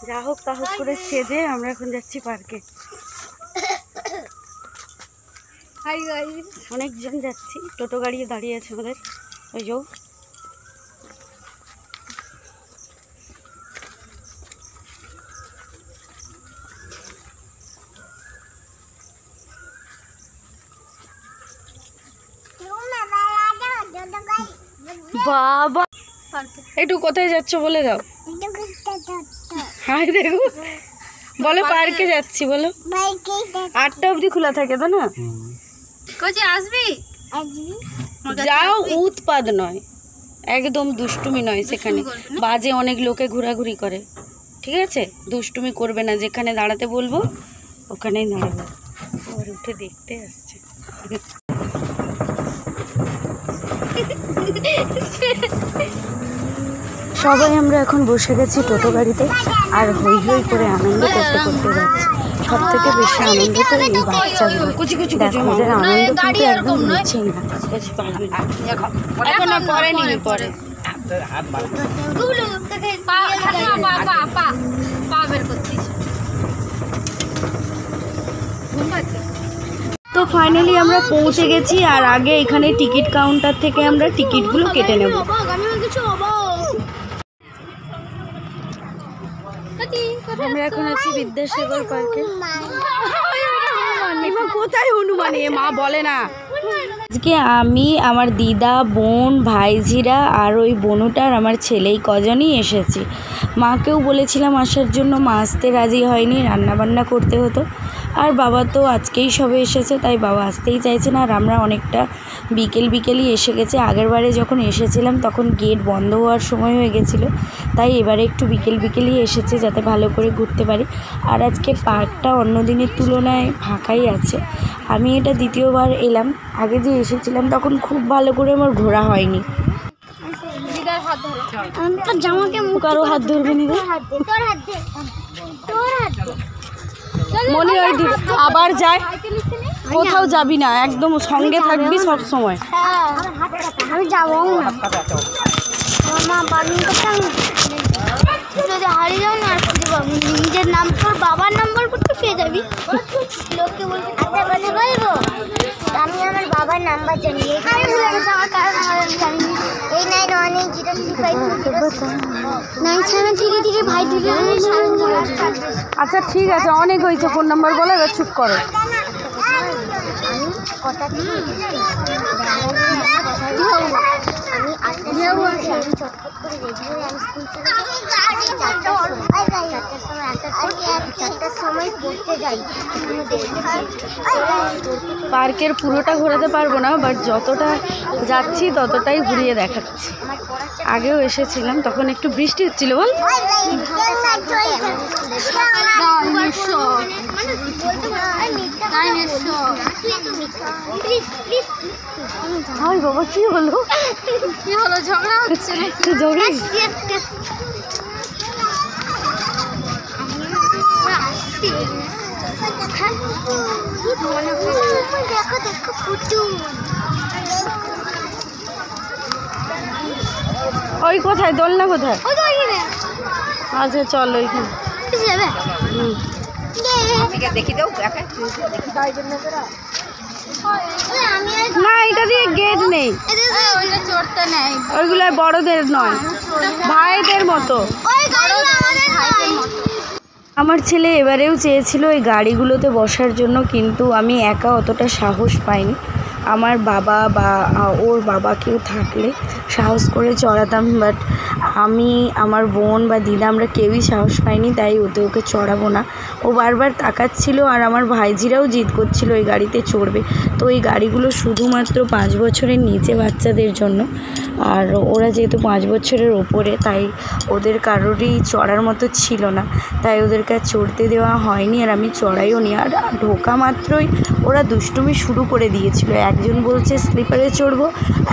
যা হোক তা হোক করে সেজে আমরা এখন যাচ্ছি পার্কে। অনেকজন যাচ্ছি, টোটো গাড়ি দাঁড়িয়ে আছে আমাদের। ওই যে বাবা, একটু কোথায় যাচ্ছ বলে দাও। হ্যাঁ দেখো, বলো পার্কে যাচ্ছি বলো। 8টা অবধি খোলা থাকে তো না? আসবি যাও, উৎপাদ নয়, একদম দুষ্টুমি নয়। সেখানে বাজে অনেক লোকে ঘোরাঘুরি করে, ঠিক আছে? দুষ্টুমি করবে না, যেখানে দাঁড়াতে বলবো ওখানেই দাঁড়াবে। আর উঠে দেখতে আসছে। সবাই আমরা এখন বসে গেছি টোটো গাড়িতে আর হই হই করে আনন্দ করতে করতে যাচ্ছি। সব থেকে বেশি আনন্দ তো এই বাচ্চাগুলো। দেখো ওদের আনন্দ কিন্তু একদম নিচ্ছেই না। এখন আর পরে নিবি, পরে তো ফাইনালি আমরা পৌঁছে গেছি। আর আগে এখানে টিকিট কাউন্টার থেকে আমরা টিকিটগুলো কেটে নেব। আমরা এখন আছি বিদ্যাসাগর পার্কে। কোথায় হনুমান? মা বলে না। আজকে আমি, আমার দিদা, বোন, ভাইঝিরা আর ওই বোনটার আমার ছেলেই কজনই এসেছি। মাকেও বলেছিলাম আসার জন্য, মা আসতে রাজি হয়নি, রান্নাবান্না করতে হতো। আর বাবা তো আজকেই সবে এসেছে, তাই বাবা আসতেই চাইছে না। আর আমরা অনেকটা বিকেলই এসে গেছে। আগেরবারে যখন এসেছিলাম তখন গেট বন্ধ হওয়ার সময় হয়ে গেছিলো, তাই এবারে একটু বিকেলই এসেছে যাতে ভালো করে ঘুরতে পারি। আর আজকে পার্কটা অন্য দিনের তুলনায় ফাঁকাই আছে। আমি এটা দ্বিতীয়বার এলাম, আগে যে এসেছিলাম তখন খুব ভালো করে আমার ঘোরা হয়নি। কারো হাত ধরবে নি মনে হয় আবার যায়। কোথাও যাবি না, একদম সঙ্গে থাকবি সব সময়। আমি যাবো না, যদি হারিয়ে যাও না আর খুঁজে পাবো। নিজের নাম, তোর বাবার নাম্বার করতে পেয়ে যাবি। লোককে বলবি একটা কথা বলবো, আমি আমার বাবার নাম্বার জানি। আমার কারণ জানি এই 910353 ভাই দিদি। আচ্ছা ঠিক আছে, অনেক হয়েছে, ফোন নাম্বার বলে এবার চুপ করো। পার্কের পুরোটা ঘোরাতে পারবো না, বাট যতটা যাচ্ছি ততটাই ঘুরিয়ে দেখাচ্ছি। আগেও এসেছিলাম, তখন একটু বৃষ্টি হচ্ছিল বল। হাই বাবা, কি হলো? ঝগড়া হচ্ছে? ঝগড়া ওই কোথায় দোলনা কোথায়? আচ্ছা চল ওইখানে দেখি দাও। না, এটা দিয়ে গেট নেই, ওইগুলো বড়দের নয়, ভাইদের মতো। আমার ছেলে এবারেও চেয়েছিল এই গাড়িগুলোতে বসার জন্য, কিন্তু আমি একা অতটা সাহস পাইনি। আমার বাবা বা ওর বাবা কেউ থাকলে সাহস করে চড়াতাম, বাট আমি, আমার বোন বা দিদা আমরা কেউই সাহস পাইনি, তাই ওকে চড়াবো না। ও বারবার তাকাচ্ছিল আর আমার ভাইঝিরাও জিদ করছিল এই গাড়িতে চড়বে। তো এই গাড়িগুলো শুধুমাত্র 5 বছরের নিচে বাচ্চাদের জন্য, আর ওরা যেহেতু 5 বছরের ওপরে, তাই ওদের কারোরই চড়ার মতো ছিল না, তাই ওদেরকে আর চড়তে দেওয়া হয়নি। আর আমি চড়াইও নি। আর ঢোকা মাত্রই ওরা দুষ্টুমি শুরু করে দিয়েছিল। একজন বলছে স্লিপারে চড়বো,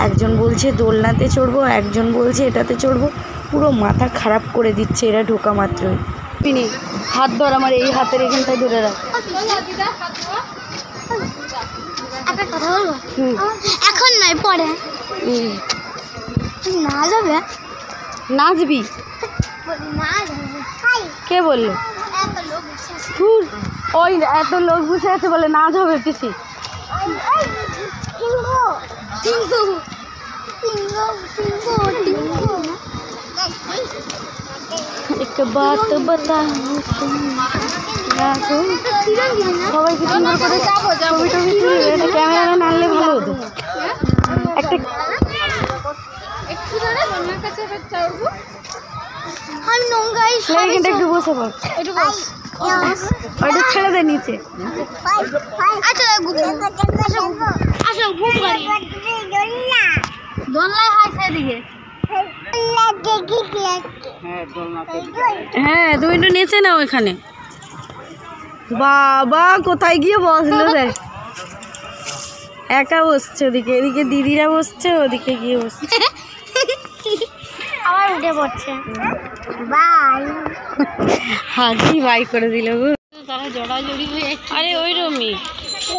একজন বলছে দোলনাতে চড়বো, একজন বলছে এটাতে চড়বো। পুরো মাথা খারাপ করে দিচ্ছে এরা ঢোকা মাত্রই। হাত ধর, আমার এই হাতের এখানটায় ধরে রাখ। কথা বলবো এখন নয়, পরে। না যাবে, নাচবি? কে বললো? ধুর, ওই এত লোক বসে আছে বলে নাচ হবে পিসি। एक बात बताओ সবাই কি সুন্দর করে ছবি টবি তুলবে, এটা ক্যামেরাম্যান আনলে ভালো হতো। একটা একটু বসে পড়, ওইটা ছেড়ে দে নিচে। হ্যাঁ তুমি একটু নেচে নাও এখানে। বাবা কোথায় গিয়ে বসলো দেখ, একা বসছে ওদিকে, এদিকে দিদিরা বসছে, ওদিকে গিয়ে বসছে। আবার উঠে পড়ছে। বাই হাজি বাই করে দিল গো। তারা জড়াজড়ি হয়ে আরে ওই রমি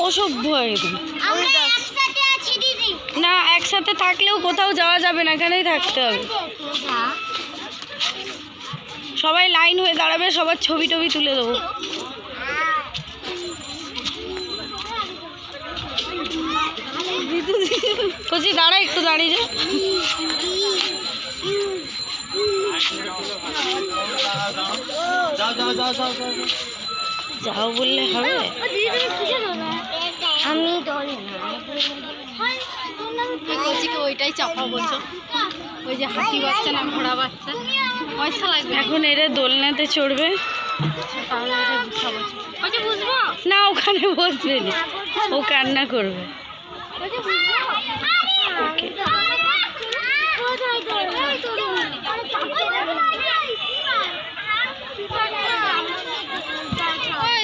অসভ্য একদম। না একসাথে থাকলেও কোথাও যাওয়া যাবে না, এখানেই থাকতে হবে। সবাই লাইন হয়ে দাঁড়াবে, সবার ছবি টবি তুলে দেবো। কচি দাঁড়া, একটু দাঁড়িয়ে যা। যাও বললে হবে? আমি কচিকে ওইটাই চাপা বলছো, ওই যে হাতি বাচ্চা না ঘোড়া বাচ্চা, পয়সা লাগবে। এখন এরা দোলনাতে চড়বে, তাহলে ওটা বুঝাবো। ওকে বুঝবো না ওখানে বসবে না, ও কান্না করবে।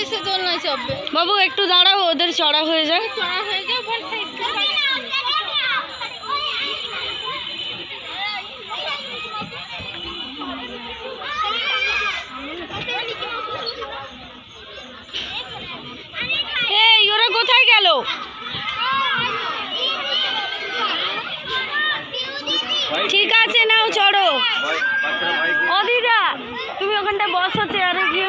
এসে দোলনায় চাপবে। বাবু একটু দাঁড়াও, ওদের চড়া হয়ে যায়। চড়া হয়ে যাও। এই ওরা কোথায় গেল? ঠিক আছে নাও চড়ো। ও দিদা তুমি ওখানটা বসো চেয়ারে গিয়ে।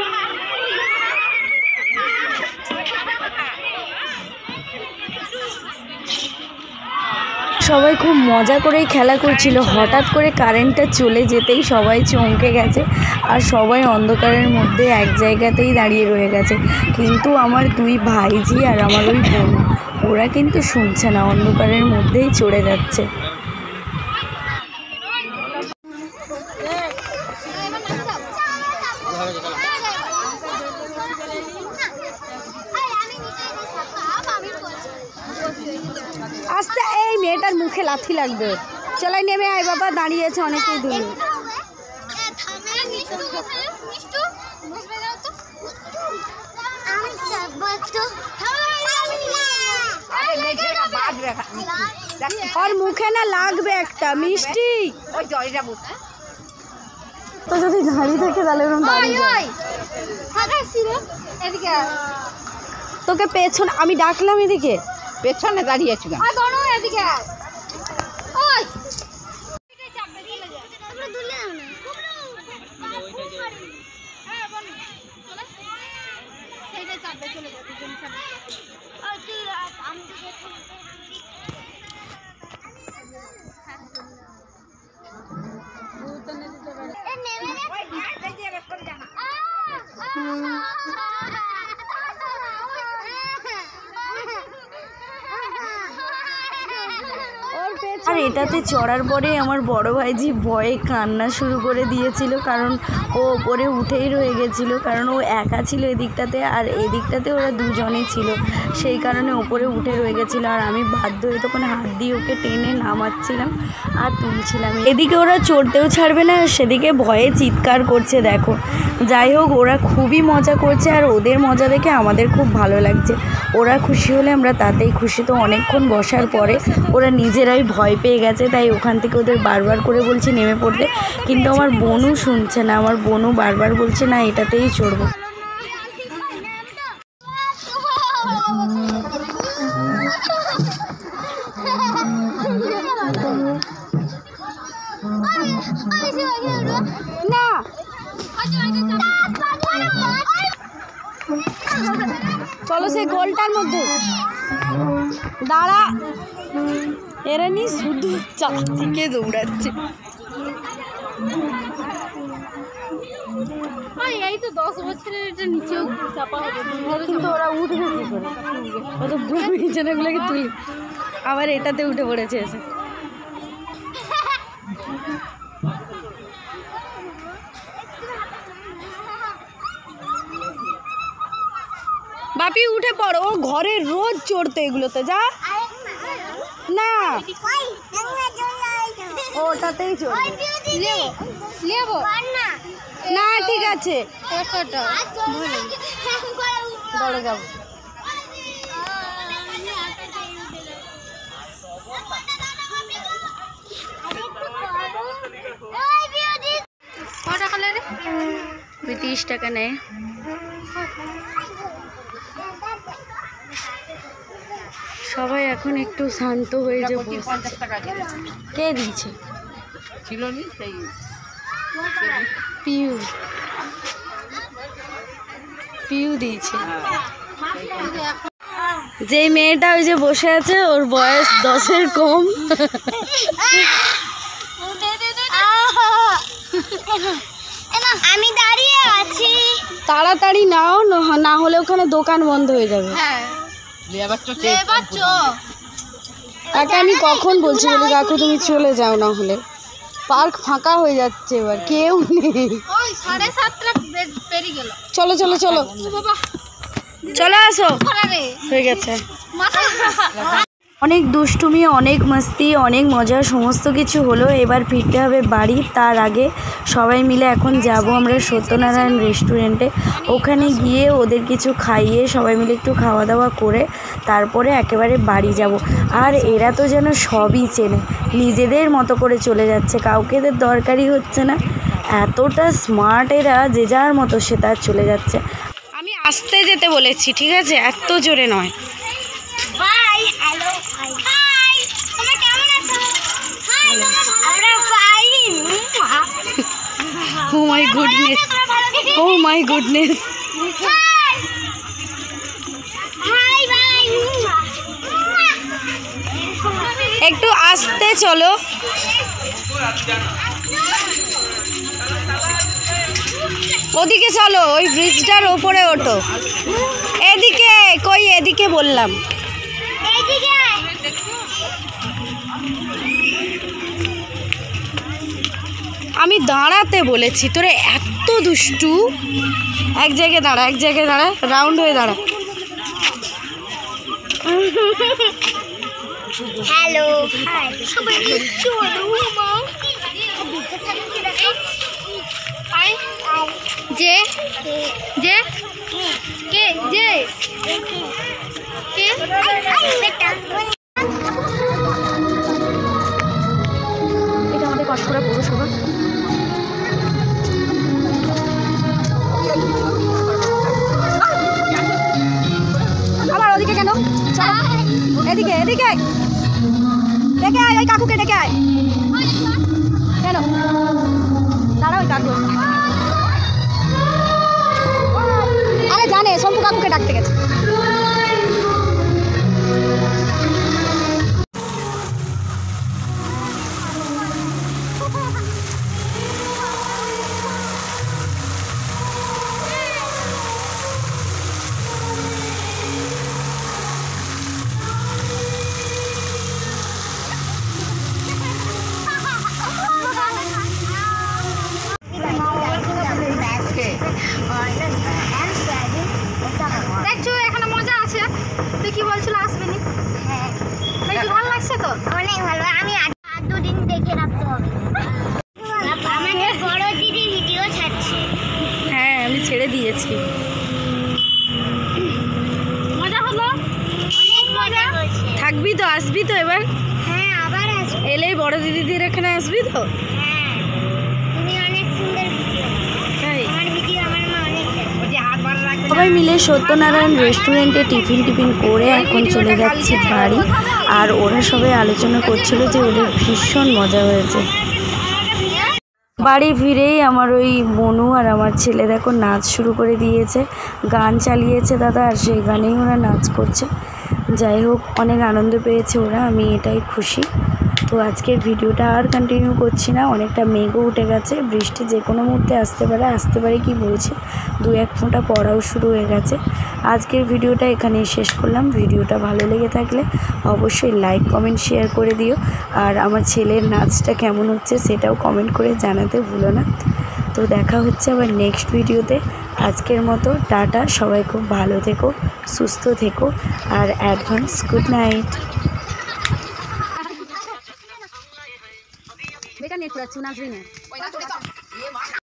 সবাই খুব মজা করেই খেলা করছিল, হঠাৎ করে কারেন্টটা চলে যেতেই সবাই চমকে গেছে আর সবাই অন্ধকারের মধ্যে এক জায়গাতেই দাঁড়িয়ে রয়ে গেছে। কিন্তু আমার দুই ভাইজি আর আমার ওই বোন, ওরা কিন্তু শুনছে না, অন্ধকারের মধ্যেই চড়ে যাচ্ছে। আস্তে, এই মেয়েটার মুখে লাথি লাগবে। চলাই নেমে আয় বাবা, দাঁড়িয়ে আছে অনেকেই দূরে। और मुखे ना लागबे একটা মিষ্টি। ওই জয়টা বুঝ তো যদি গাড়ি থেকে তাহলে এরকম দাঁড়িয়ে যায়। এদিকে তোকে পেছন আমি ডাকলাম, এদিকে পেছনে দাঁড়িয়ে আছি। এদিকে ওই আর এটাতে চড়ার পরে আমার বড় ভাইজি ভয়ে কান্না শুরু করে দিয়েছিল, কারণ ও ওপরে উঠেই রয়ে গেছিলো, কারণ ও একা ছিল এদিকটাতে আর এদিকটাতে ওরা দুজনে ছিল, সেই কারণে ওপরে উঠে রয়ে গেছিলো। আর আমি বাধ্য হয়ে তখন হাত দিয়ে ওকে টেনে নামাচ্ছিলাম আর তুলছিলাম। এদিকে ওরা চড়তেও ছাড়বে না, সেদিকে ভয়ে চিৎকার করছে দেখো। যাই হোক ওরা খুবই মজা করছে আর ওদের মজা দেখে আমাদের খুব ভালো লাগছে। ওরা খুশি হলে আমরা তাতেই খুশি। তো অনেকক্ষণ বসার পরে ওরা নিজেরাই ভয় পেয়ে গেছে, তাই ওখান থেকে ওদের বারবার করে বলছি নেমে পড়তে, কিন্তু আমার বোনও শুনছে না। আমার বোনও বারবার বলছে না এটাতেই চড়বো। না চলো সেই গোলটার মধ্যে দাঁড়া। এরা নি শুধু চারদিকে দৌড়াচ্ছে। এই তো 10 বছরের এটা নিচেও চাপা হবে, কিন্তু ওরা উঠবে কি করে? ও তো বিছানাগুলোকে তুলি আবার এটাতে উঠে পড়েছে এসে। বাপি উঠে পড়ো, ও ঘরে রোজ চড়তে এগুলোতে। যা না ওটাতেই চড়বে। নেবো না ঠিক আছে কতটা দৌড়ে যাবো। কত টাকা লাগে? 30 টাকা নেয়। সবাই এখন একটু শান্ত হয়ে যে বসছে। কে দিয়েছে? পিউ পিউ দিয়েছে। যে মেয়েটা ওই যে বসে আছে ওর বয়স 10-এর কম। আমি দাঁড়িয়ে আছি। তাড়াতাড়ি নাও, না হলে ওখানে দোকান বন্ধ হয়ে যাবে। হ্যাঁ তাকে আমি কখন বলছি বলি কাকু তুমি চলে যাও, না হলে পার্ক ফাঁকা হয়ে যাচ্ছে, এবার কেউ নেই। ওই 7:30টা পেরিয়ে গেল। চলো চলো চলো বাবা চলে আসো, রে হয়ে গেছে। মাথা অনেক দুষ্টুমি, অনেক মস্তি, অনেক মজা, সমস্ত কিছু হলো। এবার ফিরতে হবে বাড়ি। তার আগে সবাই মিলে এখন যাব আমরা সত্যনারায়ণ রেস্টুরেন্টে। ওখানে গিয়ে ওদের কিছু খাইয়ে সবাই মিলে একটু খাওয়া দাওয়া করে তারপরে একেবারে বাড়ি যাব। আর এরা তো যেন সবই চেনে, নিজেদের মতো করে চলে যাচ্ছে, কাউকে এদের দরকারই হচ্ছে না। এতটা স্মার্ট এরা, যে যার মতো সে তার চলে যাচ্ছে। আমি আস্তে যেতে বলেছি, ঠিক আছে, এত জোরে নয়। বাই। হ্যালো হাই, তোমরা কেমন আছো? হাই আমরা fine. Oh my goodness, oh my goodness. Hi bye. একটু আস্তে চলো। ওদিকে চলো, ওই ব্রিজটার ওপরে ওঠো। এদিকে কই, এদিকে বললাম। এইদিকে আমি দাঁড়াতে বলেছি, তোরে এত দুষ্টু। এক জায়গায় দাঁড়া, এক জায়গায় দাঁড়া, রাউন্ড হয়ে দাঁড়া। হ্যালো হাই সবাই চলো মা। আই যে যে কে যে কে বেটা এটা আমাদের পাঁশকুড়া পৌরসভা। আবার ওদিকে কেন? এদিকে এদিকে আয়। ডেকে আয়, ওই কাকুকে ডেকে আয়। কেন দাঁড়া, ওই কাকু। আরে জানে শম্পু কাকুকে ডাকতে গেছে। দেখছো এখানে মজা আছে। তুই কি বলছিল আসবি নি? হ্যাঁ নাকি ভালো লাগছে তো? অনেক ভালো। আমি আর 2 দিন দেখে রাখতে হবে। আমাদের বড় দিদি ভিডিও ছাড়ছে। হ্যাঁ আমি ছেড়ে দিয়েছি। মজা হলো? অনেক মজা হচ্ছে। থাকবি তো, আসবি তো এবার? হ্যাঁ আবার আসবে। এলেই বড় দিদিদের এখানে আসবি তো? হ্যাঁ তুমি অনেক সুন্দর ভিডিও। তাই আমার ভিডিও আমার মা অনেক দেখে। সবাই মিলে সত্যনারায়ণ রেস্টুরেন্টে টিফিন করে এখন চলে যাচ্ছি বাড়ি। আর ওরা সবাই আলোচনা করছিল যে ওদের ভীষণ মজা হয়েছে। বাড়ি ফিরেই আমার ওই মনু আর আমার ছেলে দেখো নাচ শুরু করে দিয়েছে, গান চালিয়েছে দাদা, আর সেই গানেই ওরা নাচ করছে। যাই হোক, অনেক আনন্দ পেয়েছে ওরা, আমি এটাই খুশি। তো আজকের ভিডিওটা আর কন্টিনিউ করছি না, অনেকটা মেঘও উঠে গেছে, বৃষ্টি যে কোনো মুহূর্তে আসতে পারে কি বলছি, 2-1 ফোঁটা পড়াও শুরু হয়ে গেছে। আজকের ভিডিওটা এখানেই শেষ করলাম। ভিডিওটা ভালো লেগে থাকলে অবশ্যই লাইক কমেন্ট শেয়ার করে দিও, আর আমার ছেলের নাচটা কেমন হচ্ছে সেটাও কমেন্ট করে জানাতে ভুলো না। তো দেখা হচ্ছে আবার নেক্সট ভিডিওতে। আজকের মতো টাটা, সবাই খুব ভালো থেকো, সুস্থ থেকো, আর অ্যাডভান্স গুড নাইট। বেকার নেট পুরাচ্ছি, নাচবি না।